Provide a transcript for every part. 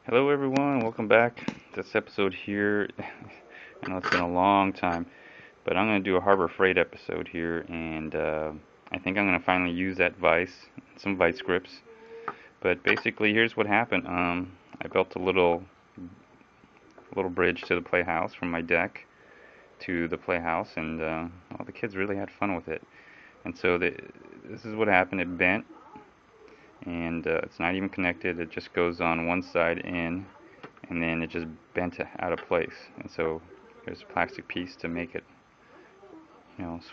Hello everyone, welcome back to this episode here. I know it's been a long time, but I'm going to do a Harbor Freight episode here, and I think I'm going to finally use that vise, some vise grips. But basically, here's what happened. I built a little bridge to the playhouse from my deck to the playhouse, and all the kids really had fun with it. And so this is what happened. It bent, and it's not even connected. It just goes on one side in, and then it just bent out of place. And so there's a plastic piece to make it,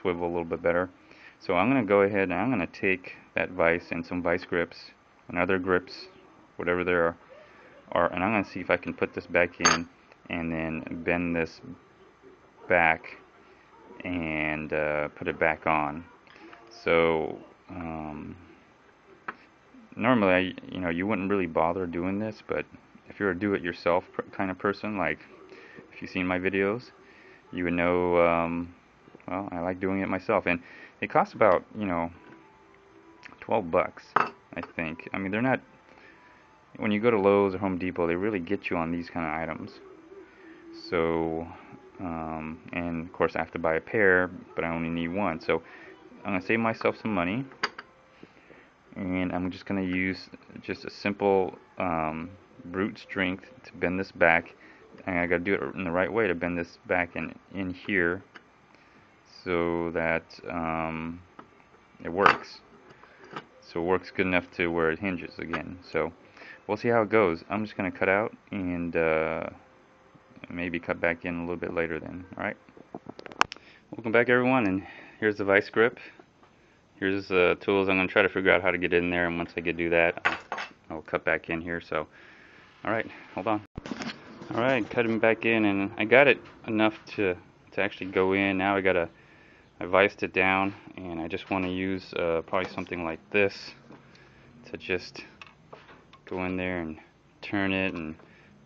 swivel a little bit better. So I'm going to go ahead and I'm going to take that vise and some vise grips and other grips, whatever there are, and I'm going to see if I can put this back in and then bend this back and put it back on. So normally, you wouldn't really bother doing this, but if you're a do-it-yourself kind of person, like if you've seen my videos, you would know. Well, I like doing it myself, and it costs about $12, I think. I mean, they're not. When you go to Lowe's or Home Depot, they really get you on these kind of items. So, and of course, I have to buy a pair, but I only need one. So, I'm gonna save myself some money, and I'm just going to use just a simple brute strength to bend this back, and I got to do it in the right way to bend this back in here so that it works. So it works good enough to where it hinges again. So we'll see how it goes. I'm just going to cut out and maybe cut back in a little bit later then. Alright, welcome back everyone, and here's the vise grip. Here's the tools. I'm going to try to figure out how to get in there, and once I do that, I'll cut back in here. So, alright, hold on. Alright, cutting back in, and I got it enough to actually go in. Now I viced it down, and I just want to use probably something like this to just go in there and turn it and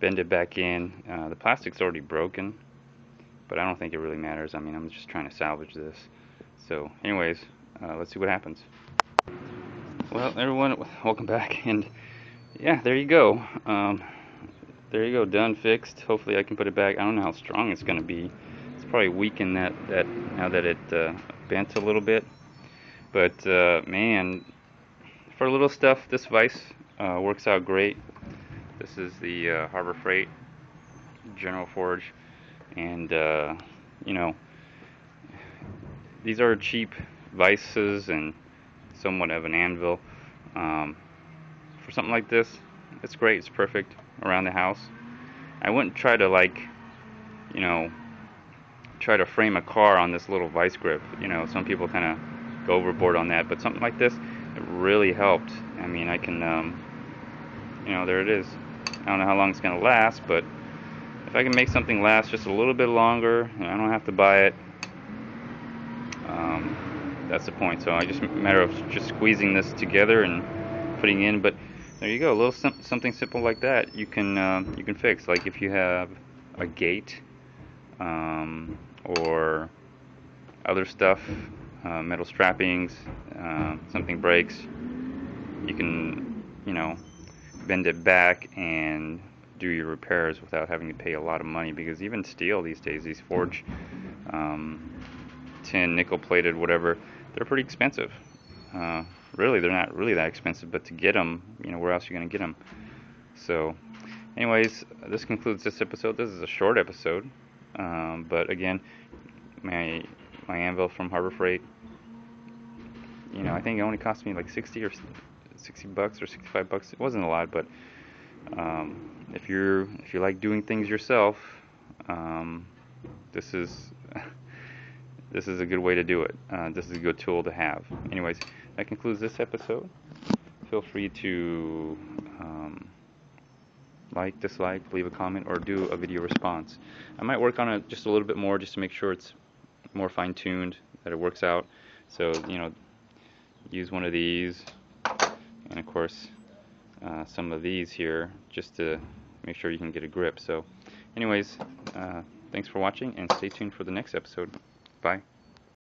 bend it back in. The plastic's already broken, but I don't think it really matters. I mean, I'm just trying to salvage this. So, anyways, let's see what happens. Well, everyone, welcome back, and yeah, there you go. There you go, done, fixed. Hopefully I can put it back. I don't know how strong it's going to be. It's probably weakened that now that it bent a little bit. But man, for little stuff, this vise works out great. This is the Harbor Freight General Forge, and these are cheap vices and somewhat of an anvil. For something like this, it's great. It's perfect around the house. I wouldn't try to try to frame a car on this little vice grip. Some people kind of go overboard on that, but something like this, it really helped. I mean, I can, there it is. I don't know how long it's going to last, but if I can make something last just a little bit longer, and I don't have to buy it, that's the point. So I just a matter of just squeezing this together and putting in. But there you go, a little something simple like that you can fix. Like if you have a gate or other stuff, metal strappings, something breaks, you can bend it back and do your repairs without having to pay a lot of money, because even steel these days, these forged tin, nickel plated, whatever, they're pretty expensive. Really, they're not really that expensive, but to get them, where else are you going to get them? So, anyways, this concludes this episode. This is a short episode, but again, my anvil from Harbor Freight, I think it only cost me like $60 or $65. It wasn't a lot, but if you like doing things yourself, this is a good way to do it. This is a good tool to have. Anyways, that concludes this episode. Feel free to like, dislike, leave a comment, or do a video response. I might work on it just a little bit more, just to make sure it's more fine-tuned, that it works out. So, use one of these, and of course some of these here, just to make sure you can get a grip. So anyways, thanks for watching, and stay tuned for the next episode. Bye.